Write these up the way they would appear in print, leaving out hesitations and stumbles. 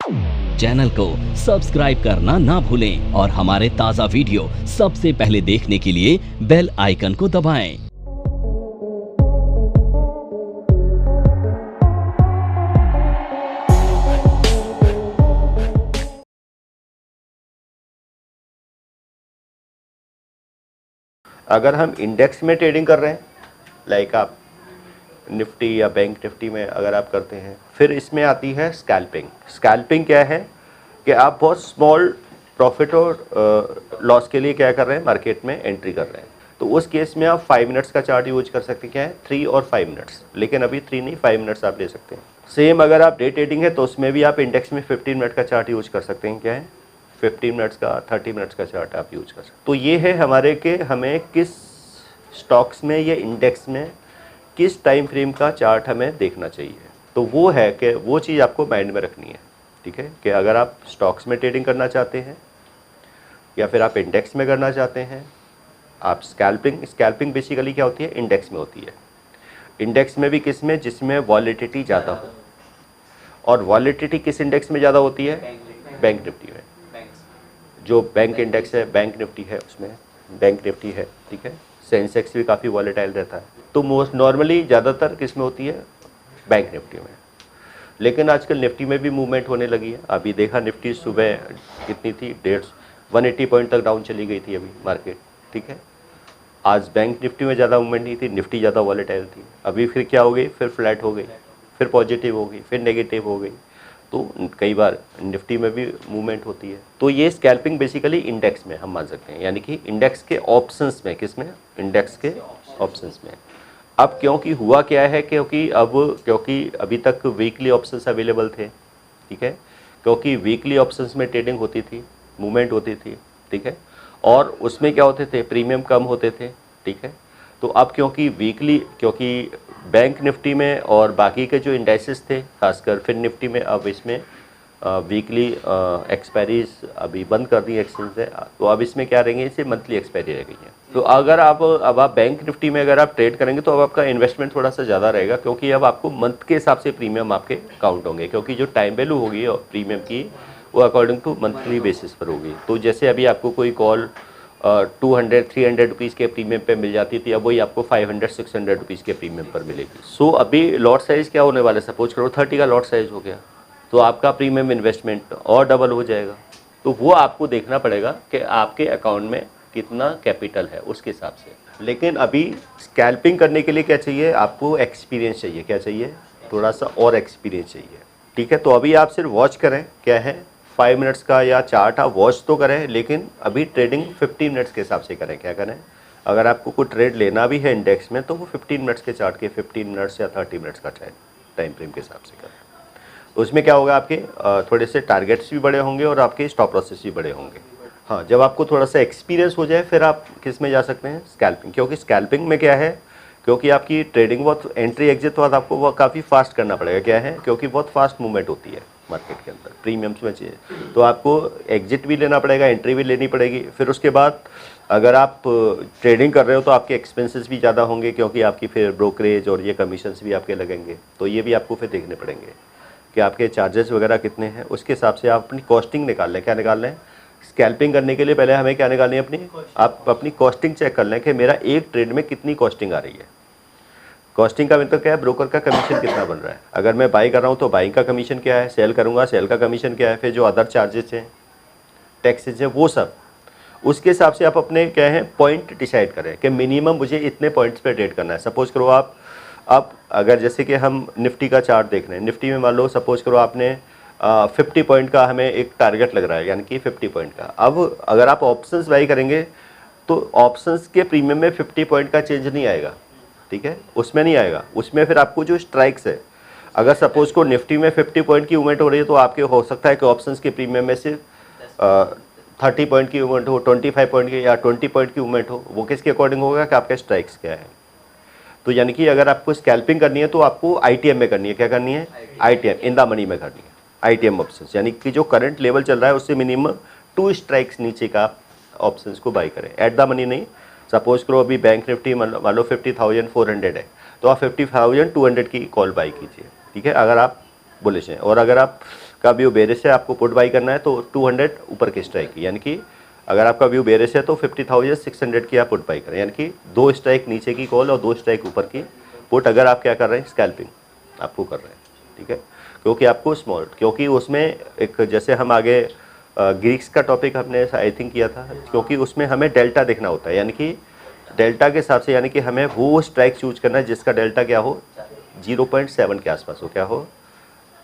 Channel को subscribe करना ना भूलें और हमारे ताज़ा वीडियो सबसे पहले देखने के लिए बेल आइकन को दबाएं। अगर हम इंडेक्स में ट्रेडिंग कर रहे हैं, लाइक आप निफ्टी या बैंक निफ्टी में अगर आप करते हैं, फिर इसमें आती है स्कैल्पिंग। स्कैल्पिंग क्या है कि आप बहुत स्मॉल प्रॉफिट और लॉस के लिए क्या कर रहे हैं, मार्केट में एंट्री कर रहे हैं। तो उस केस में आप 5 मिनट्स का चार्ट यूज कर सकते हैं, क्या है 3 और 5 मिनट्स, लेकिन अभी 3 नहीं 5 मिनट्स आप ले सकते हैं। सेम अगर आप डे ट्रेडिंग है तो उसमें भी आप इंडेक्स में 15 मिनट का चार्ट यूज कर सकते हैं, क्या है 15 मिनट्स का 30 मिनट्स का चार्ट आप यूज कर सकते हैं। तो ये है हमारे के हमें किस स्टॉक्स में या इंडेक्स में किस टाइम फ्रेम का चार्ट हमें देखना चाहिए। तो वो है कि वो चीज़ आपको माइंड में रखनी है, ठीक है, कि अगर आप स्टॉक्स में ट्रेडिंग करना चाहते हैं या फिर आप इंडेक्स में करना चाहते हैं, आप स्कैल्पिंग बेसिकली क्या होती है, इंडेक्स में होती है। इंडेक्स में भी किस में, जिसमें वॉलेटिलिटी ज़्यादा हो। और वॉलेटिलिटी किस इंडेक्स में ज़्यादा होती है, बैंक निफ्टी में। जो बैंक इंडेक्स है, बैंक निफ्टी है, उसमें बैंक निफ्टी है, ठीक है। सेंसेक्स भी काफ़ी वॉलेटाइल रहता है। तो मोस्ट नॉर्मली ज़्यादातर किस में होती है, बैंक निफ्टी में। लेकिन आजकल निफ्टी में भी मूवमेंट होने लगी है। अभी देखा निफ्टी सुबह कितनी थी, 180 पॉइंट तक डाउन चली गई थी अभी मार्केट, ठीक है। आज बैंक निफ्टी में ज़्यादा मूवमेंट नहीं थी, निफ्टी ज़्यादा वॉलेटाइल थी। अभी फिर क्या हो गई, फिर फ्लैट हो गई, फिर पॉजिटिव हो गई, फिर नेगेटिव हो गई। तो कई बार निफ्टी में भी मूवमेंट होती है। तो ये स्कैल्पिंग बेसिकली इंडेक्स में हम मान सकते हैं, यानी कि इंडेक्स के ऑप्शंस में, किस में, इंडेक्स के ऑप्शंस में। अब क्योंकि हुआ क्या है, क्योंकि अभी तक वीकली ऑप्शंस अवेलेबल थे, ठीक है। क्योंकि वीकली ऑप्शंस में ट्रेडिंग होती थी, मूवमेंट होती थी, ठीक है, और उसमें क्या होते थे, प्रीमियम कम होते थे, ठीक है। तो अब क्योंकि बैंक निफ्टी में और बाकी के जो इंडेक्सेस थे, खासकर फिर निफ्टी में, अब इसमें वीकली एक्सपायरीज अभी बंद कर दी एक्सचेंज से। तो अब इसमें क्या रहेंगे, इसे मंथली एक्सपायरी रह गई है। तो अगर आप बैंक निफ्टी में अगर आप ट्रेड करेंगे तो अब आपका इन्वेस्टमेंट थोड़ा सा ज़्यादा रहेगा, क्योंकि अब आपको मंथ के हिसाब से प्रीमियम आपके काउंट होंगे, क्योंकि जो टाइम वैल्यू होगी प्रीमियम की वो अकॉर्डिंग टू मंथली बेसिस पर होगी। तो जैसे अभी आपको कोई कॉल 200-300 रुपीज़ के प्रीमियम पे मिल जाती थी, अब वही आपको 500-600 रुपीज़ के प्रीमियम पर मिलेगी। सो अभी लॉट साइज़ क्या होने वाला है, सपोज करो 30 का लॉट साइज़ हो गया, तो आपका प्रीमियम इन्वेस्टमेंट और डबल हो जाएगा। तो वो आपको देखना पड़ेगा कि आपके अकाउंट में कितना कैपिटल है उसके हिसाब से। लेकिन अभी स्कैल्पिंग करने के लिए क्या चाहिए, आपको एक्सपीरियंस चाहिए। क्या चाहिए, थोड़ा सा और एक्सपीरियंस चाहिए, ठीक है। तो अभी आप सिर्फ वॉच करें, क्या है 5 मिनट्स का या चार्ट आप वॉच तो करें, लेकिन अभी ट्रेडिंग 15 मिनट्स के हिसाब से करें। क्या करें, अगर आपको कोई ट्रेड लेना भी है इंडेक्स में तो वो 15 मिनट्स के चार्ट के 15 मिनट्स या 30 मिनट्स का टाइम फ्रेम के हिसाब से करें। उसमें क्या होगा, आपके थोड़े से टारगेट्स भी बड़े होंगे और आपके स्टॉप लॉसेस भी बड़े होंगे। हाँ, जब आपको थोड़ा सा एक्सपीरियंस हो जाए फिर आप किस में जा सकते हैं, स्कैल्पिंग। क्योंकि स्कैल्पिंग में क्या है, क्योंकि आपकी ट्रेडिंग बहुत एंट्री एग्जिट बाद आपको वो काफ़ी फास्ट करना पड़ेगा। क्या है, क्योंकि बहुत फास्ट मूवमेंट होती है मार्केट के अंदर प्रीमियम्स में चाहिए, तो आपको एग्जिट भी लेना पड़ेगा, एंट्री भी लेनी पड़ेगी। फिर उसके बाद अगर आप ट्रेडिंग कर रहे हो तो आपके एक्सपेंसेस भी ज़्यादा होंगे, क्योंकि आपकी फिर ब्रोकरेज और ये कमीशंस भी आपके लगेंगे। तो ये भी आपको फिर देखने पड़ेंगे कि आपके चार्जेस वगैरह कितने हैं। उसके हिसाब से आप अपनी कॉस्टिंग निकाल लें। क्या निकाल लें, स्कैल्पिंग करने के लिए पहले हमें क्या निकालनी है, आप अपनी कॉस्टिंग चेक कर लें कि मेरा एक ट्रेड में कितनी कॉस्टिंग आ रही है। कॉस्टिंग का मतलब क्या है, ब्रोकर का कमीशन कितना बन रहा है। अगर मैं बाई कर रहा हूँ तो बाई का कमीशन क्या है, सेल करूँगा सेल का कमीशन क्या है, फिर जो अदर चार्जेस हैं, टैक्सेस हैं, वो सब। उसके हिसाब से आप अपने क्या है पॉइंट डिसाइड करें कि मिनिमम मुझे इतने पॉइंट्स पे ट्रेड करना है। सपोज करो आप अगर जैसे कि हम निफ्टी का चार्ट देख रहे हैं, निफ्टी में मान लो सपोज करो आपने 50 पॉइंट का हमें एक टारगेट लग रहा है, यानी कि 50 पॉइंट का। अब अगर आप ऑप्शंस बाई करेंगे तो ऑप्शंस के प्रीमियम में 50 पॉइंट का चेंज नहीं आएगा, ठीक है, उसमें नहीं आएगा। उसमें फिर आपको जो स्ट्राइक्स है, अगर सपोज को निफ्टी में 50 पॉइंट की मूवमेंट हो रही है तो आपके हो सकता है कि ऑप्शंस के प्रीमियम में सिर्फ 30 पॉइंट की मूवमेंट हो, 25 पॉइंट की या 20 पॉइंट की मूवमेंट हो। वो किसके अकॉर्डिंग होगा कि आपके स्ट्राइक्स क्या है। तो यानी कि अगर आपको स्कैल्पिंग करनी है तो आपको आईटीएम में करनी है। क्या करनी है, आईटीएम, इन द मनी में करनी है, आईटीएम ऑप्शंस। यानी कि जो करंट लेवल चल रहा है उससे मिनिमम 2 स्ट्राइक्स नीचे का ऑप्शंस को बाई करें, एट द मनी नहीं। सपोज करो अभी बैंक निफ्टी मान लो 50,400 है, तो आप 50,200 की कॉल बाई कीजिए, ठीक है, अगर आप बुलिश हैं। और अगर आप का व्यू बेरिश है, आपको पुट बाई करना है तो 200 ऊपर की स्ट्राइक की, यानी कि अगर आपका व्यू बेरिश है तो 50,600 की आप पुट बाई करें, यानी कि 2 स्ट्राइक नीचे की कॉल और 2 स्ट्राइक ऊपर की पुट अगर आप क्या कर रहे हैं, स्कैल्पिंग आपको कर रहे हैं, ठीक है। क्योंकि आपको स्मॉल, क्योंकि उसमें एक जैसे हम आगे ग्रीक्स का टॉपिक हमने आई थिंक किया था, क्योंकि उसमें हमें डेल्टा देखना होता है, यानी कि डेल्टा के हिसाब से, यानी कि हमें वो स्ट्राइक चूज करना है जिसका डेल्टा क्या हो, 0.7 के आसपास हो, क्या हो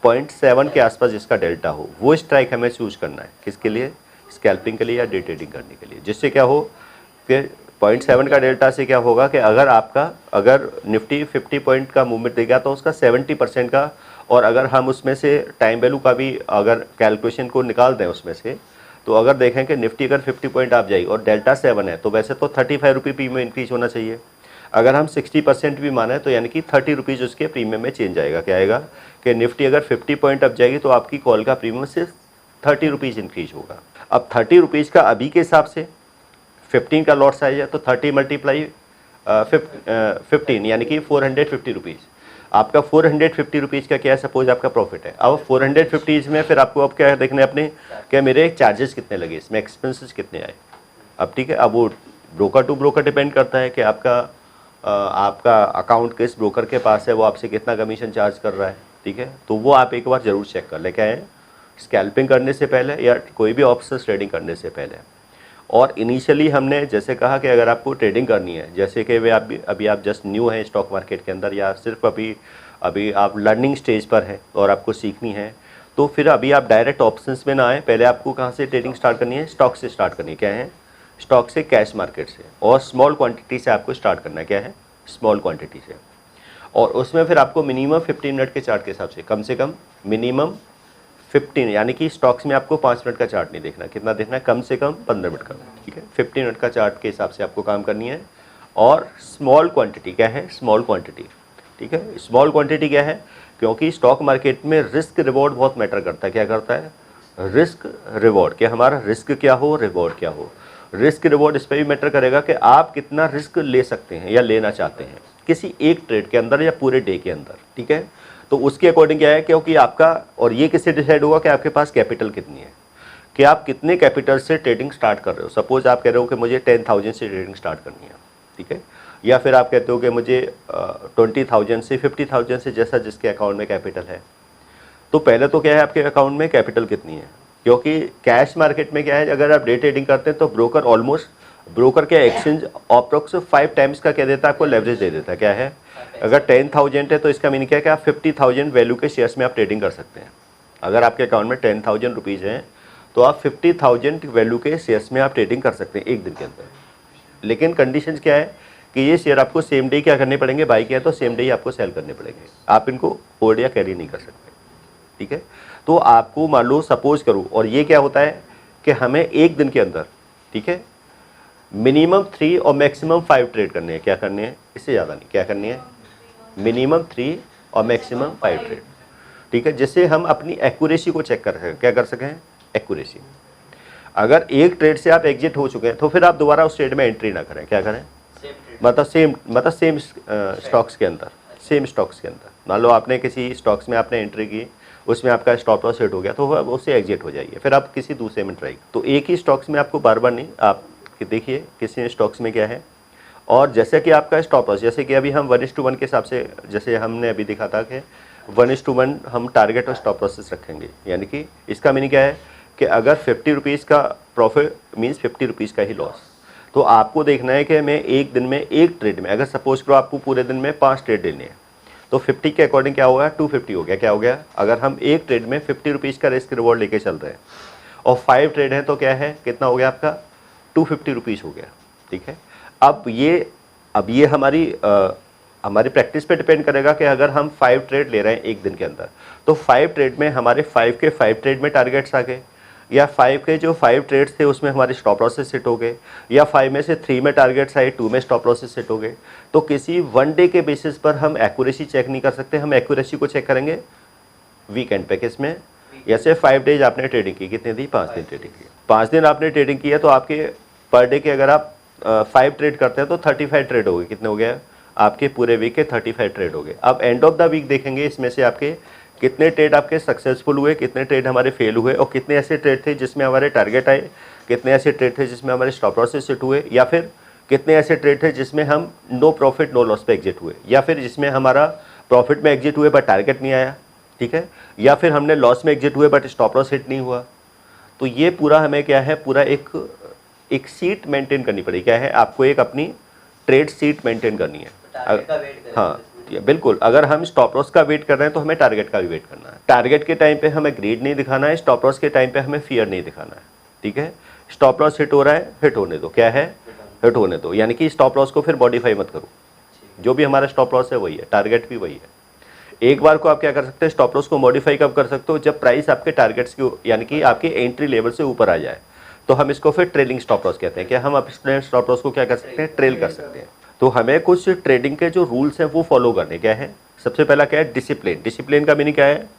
0.7 के आसपास जिसका डेल्टा हो, वो स्ट्राइक हमें चूज करना है। किसके लिए, स्कैल्पिंग के लिए या डे ट्रेडिंग करने के लिए, जिससे क्या हो कि 0.7 का डेल्टा से क्या होगा कि अगर निफ्टी 50 पॉइंट का मूवमेंट देगा तो उसका 70% का, और अगर हम उसमें से टाइम वैल्यू का भी अगर कैलकुलेशन को निकाल दें उसमें से, तो अगर देखें कि निफ्टी अगर 50 पॉइंट आप जाएगी और डेल्टा 7 है तो वैसे तो 35 रुपये प्रीमियम इंक्रीज होना चाहिए। अगर हम 60% भी माने तो यानी कि 30 रुपीज़ उसके प्रीमियम में चेंज आएगा। क्या आएगा कि निफ्टी अगर 50 पॉइंट अप जाएगी तो आपकी कॉल का प्रीमियम सिर्फ 30 रुपीज़ इंक्रीज होगा। अब 30 रुपीज़ का अभी के हिसाब से 15 का लॉट साइज है तो 30 मल्टीप्लाई 15 यानी कि 450 रुपीज़, आपका 450 रुपीज़ का क्या है, सपोज आपका प्रॉफिट है। अब 450 में फिर आपको अब क्या देखना है अपने, क्या मेरे चार्जेस कितने लगे, इसमें एक्सपेंसेस कितने आए। अब ठीक है, अब वो ब्रोकर टू ब्रोकर डिपेंड करता है कि आपका अकाउंट किस ब्रोकर के पास है, वो आपसे कितना कमीशन चार्ज कर रहा है, ठीक है। तो वो आप एक बार ज़रूर चेक कर ले, क्या है, स्कैल्पिंग करने से पहले या कोई भी ऑप्शन ट्रेडिंग करने से पहले। और इनिशियली हमने जैसे कहा कि अगर आपको ट्रेडिंग करनी है, जैसे कि वे अभी आप जस्ट न्यू हैं स्टॉक मार्केट के अंदर, या सिर्फ अभी आप लर्निंग स्टेज पर हैं और आपको सीखनी है, तो फिर अभी आप डायरेक्ट ऑप्शंस में ना आए। पहले आपको कहाँ से ट्रेडिंग स्टार्ट करनी है, स्टॉक से स्टार्ट करनी है। क्या है, स्टॉक से, कैश मार्केट से, और स्मॉल क्वांटिटी से आपको स्टार्ट करना है। क्या है, स्मॉल क्वांटिटी से। और उसमें फिर आपको मिनिमम 15 मिनट के चार्ट के हिसाब से, कम से कम मिनिमम 15, यानी कि स्टॉक्स में आपको 5 मिनट का चार्ट नहीं देखना, कितना देखना है, कम से कम 15 मिनट का, ठीक है। 15 मिनट का चार्ट के हिसाब से आपको काम करनी है। और स्मॉल क्वांटिटी, क्या है, स्मॉल क्वांटिटी, ठीक है। स्मॉल क्वांटिटी क्या है, क्योंकि स्टॉक मार्केट में रिस्क रिवॉर्ड बहुत मैटर करता है। क्या करता है, रिस्क रिवॉर्ड, कि हमारा रिस्क क्या हो, रिवॉर्ड क्या हो। रिस्क रिवॉर्ड इस पर भी मैटर करेगा कि आप कितना रिस्क ले सकते हैं या लेना चाहते हैं किसी एक ट्रेड के अंदर या पूरे डे के अंदर, ठीक है। तो उसके अकॉर्डिंग क्या है, क्योंकि आपका, और ये किससे डिसाइड होगा कि आपके पास कैपिटल कितनी है, कि आप कितने कैपिटल से ट्रेडिंग स्टार्ट कर रहे हो। सपोज आप कह रहे हो कि मुझे 10,000 से ट्रेडिंग स्टार्ट करनी है, ठीक है। या फिर आप कहते हो कि मुझे 20,000 से 50,000 से, जैसा जिसके अकाउंट में कैपिटल है। तो पहले तो क्या है, आपके अकाउंट में कैपिटल कितनी है, क्योंकि कैश मार्केट में क्या है, अगर आप डे ट्रेडिंग करते हैं तो ब्रोकर के एक्सचेंज अप्रोक्स 5 टाइम्स का क्या देता है, आपको लेवरेज दे देता है। क्या है, अगर 10,000 है तो इसका मीनिंग क्या है कि आप 50,000 वैल्यू के शेयर्स में आप ट्रेडिंग कर सकते हैं। अगर आपके अकाउंट में 10,000 रुपीज़ हैं तो आप 50,000 वैल्यू के शेयर्स में आप ट्रेडिंग कर सकते हैं एक दिन के अंदर। लेकिन कंडीशंस क्या है कि ये शेयर आपको सेम डे क्या करने पड़ेंगे, बाई किया तो सेम डे ही आपको सेल करने पड़ेंगे, आप इनको होल्ड या कैरी नहीं कर सकते, ठीक है। तो आपको मान लो, सपोज करो, और ये क्या होता है कि हमें एक दिन के अंदर, ठीक है, मिनिमम 3 और मैक्सिमम 5 ट्रेड करने हैं। क्या करने हैं, इससे ज़्यादा नहीं, क्या करनी है, मिनिमम 3 और मैक्सिमम 5 ट्रेड, ठीक है, जिससे हम अपनी एक्यूरेसी को चेक कर सकें। क्या कर सकें, एक्यूरेसी। अगर एक ट्रेड से आप एग्जिट हो चुके हैं तो फिर आप दोबारा उस ट्रेड में एंट्री ना करें। क्या करें, मतलब सेम स्टॉक्स के अंदर, मान लो आपने किसी स्टॉक्स में आपने एंट्री की, उसमें आपका स्टॉप लॉस हिट हो गया तो उससे एग्जिट हो जाइए, फिर आप किसी दूसरे में ट्राई। तो एक ही स्टॉक्स में आपको बार बार नहीं, आप देखिए किसी स्टॉक्स में क्या है। और जैसे कि आपका स्टॉप लॉस, जैसे कि अभी हम 1:1 के हिसाब से, जैसे हमने अभी दिखा था कि 1:1 हम टारगेट और स्टॉप लॉसेस रखेंगे, यानी कि इसका मीनिंग क्या है कि अगर 50 रुपीज़ का प्रॉफिट मीन्स 50 रुपीज़ का ही लॉस, तो आपको देखना है कि मैं एक दिन में एक ट्रेड में, अगर सपोज करो आपको पूरे दिन में 5 ट्रेड लेने हैं तो 50 के अकॉर्डिंग क्या होगा, 250 हो गया। क्या हो गया, अगर हम एक ट्रेड में 50 रुपीज़ का रिस्क रिवॉर्ड लेके चल रहे हैं और 5 ट्रेड है तो क्या है, कितना हो गया आपका, 250 रुपीज़ हो गया, ठीक है। अब ये हमारी प्रैक्टिस पे डिपेंड करेगा कि अगर हम 5 ट्रेड ले रहे हैं एक दिन के अंदर तो 5 ट्रेड में हमारे 5 के 5 ट्रेड में टारगेट्स आ गए, या 5 के जो 5 ट्रेड्स थे उसमें हमारे स्टॉप लॉसेस सेट हो गए, या 5 में से 3 में टारगेट्स आए, 2 में स्टॉप लॉसेस सेट हो गए। तो किसी वन डे के बेसिस पर हम एक्यूरेसी चेक नहीं कर सकते, हम एक्यूरेसी को चेक करेंगे वीकेंड पे। किसमें, जैसे 5 डेज आपने ट्रेडिंग की, कितनी थी, 5 दिन ट्रेडिंग की, 5 दिन आपने ट्रेडिंग की है तो आपके पर डे के अगर आप 5 ट्रेड करते हैं तो 35 ट्रेड हो गए। कितने हो गया, आपके पूरे वीक के 35 ट्रेड हो गए। अब एंड ऑफ द वीक देखेंगे इसमें से आपके कितने ट्रेड आपके सक्सेसफुल हुए, कितने ट्रेड हमारे फेल हुए, और कितने ऐसे ट्रेड थे जिसमें हमारे टारगेट आए, कितने ऐसे ट्रेड थे जिसमें हमारे स्टॉप लॉस से हिट हुए, या फिर कितने ऐसे ट्रेड थे जिसमें हम नो प्रॉफिट नो लॉस पे एग्जिट हुए, या फिर जिसमें हमारा प्रॉफिट में एग्जिट हुए बट टारगेट नहीं आया, ठीक है, या फिर हमने लॉस में एग्जिट हुए बट स्टॉप लॉस हिट नहीं हुआ। तो ये पूरा हमें क्या है, पूरा एक सीट मेंटेन करनी पड़ेगी। क्या है, आपको एक अपनी ट्रेड सीट मेंटेन करनी है। हाँ बिल्कुल, अगर हम स्टॉप लॉस का वेट कर रहे हैं तो हमें टारगेट का भी वेट करना है। टारगेट के टाइम पे हमें ग्रीड नहीं दिखाना है, स्टॉप लॉस के टाइम पे हमें फियर नहीं दिखाना है, ठीक है। स्टॉप लॉस हिट हो रहा है, हिट होने दो, क्या है, हिट होने दो, यानी कि स्टॉप लॉस को फिर मॉडिफाई मत करो। जो भी हमारा स्टॉप लॉस है वही है, टारगेट भी वही है। एक बार को आप क्या कर सकते हैं, स्टॉप लॉस को मॉडिफाई कब कर सकते हो, जब प्राइस आपके टारगेट्स की यानी कि आपके एंट्री लेवल से ऊपर आ जाए, तो हम इसको फिर ट्रेलिंग स्टॉप लॉस कहते हैं। क्या हम अपने स्टॉप लॉस को क्या कर सकते हैं, ट्रेल कर सकते हैं। तो हमें कुछ ट्रेडिंग के जो रूल्स हैं वो फॉलो करने। क्या है, सबसे पहला क्या है, डिसिप्लिन। डिसिप्लिन का मीनिंग क्या है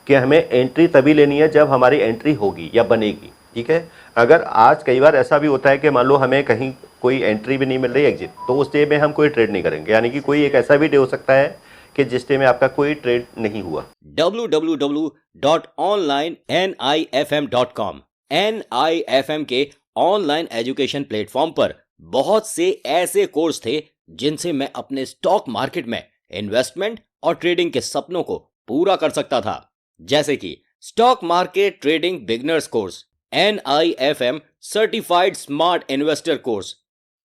कि हमें एंट्री तभी लेनी है जब हमारी एंट्री होगी या बनेगी, ठीक है। अगर आज कई बार ऐसा भी होता है कि मान लो हमें कहीं कोई एंट्री भी नहीं मिल रही, एग्जिट, तो उस डे में हम कोई ट्रेड नहीं करेंगे, यानी कि कोई एक ऐसा भी डे हो सकता है कि जिस डे में आपका कोई ट्रेड नहीं हुआ। www.onlinenifm.com NIFM के ऑनलाइन एजुकेशन प्लेटफॉर्म पर बहुत से ऐसे कोर्स थे जिनसे मैं अपने स्टॉक मार्केट में इन्वेस्टमेंट और ट्रेडिंग के सपनों को पूरा कर सकता था, जैसे कि stock market trading beginners course, NIFM certified smart investor course,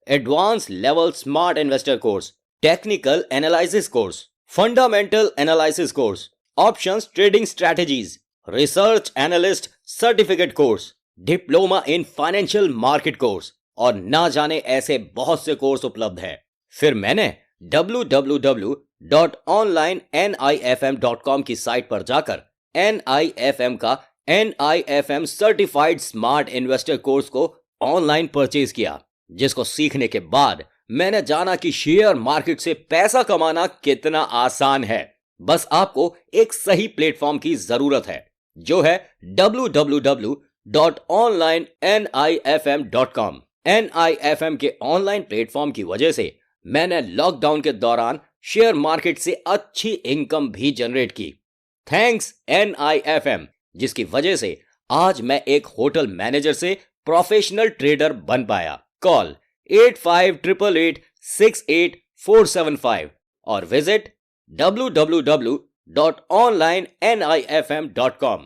advance level smart investor course, technical analysis course, fundamental analysis course, options trading strategies, research analyst certificate course, diploma in financial market course और ना जाने ऐसे बहुत से course उपलब्ध है। फिर मैंने www.onlinenifm.com की साइट पर जाकर NIFM का NIFM certified smart investor course को ऑनलाइन परचेज किया, जिसको सीखने के बाद मैंने जाना कि शेयर मार्केट से पैसा कमाना कितना आसान है। बस आपको एक सही प्लेटफॉर्म की जरूरत है, जो है www.onlinenifm.com। NIFM के ऑनलाइन प्लेटफॉर्म की वजह से मैंने लॉकडाउन के दौरान शेयर मार्केट से अच्छी इनकम भी जनरेट की। थैंक्स NIFM, जिसकी वजह से आज मैं एक होटल मैनेजर से प्रोफेशनल ट्रेडर बन पाया। कॉल 8588868475 और विजिट www.onlinenifm.com।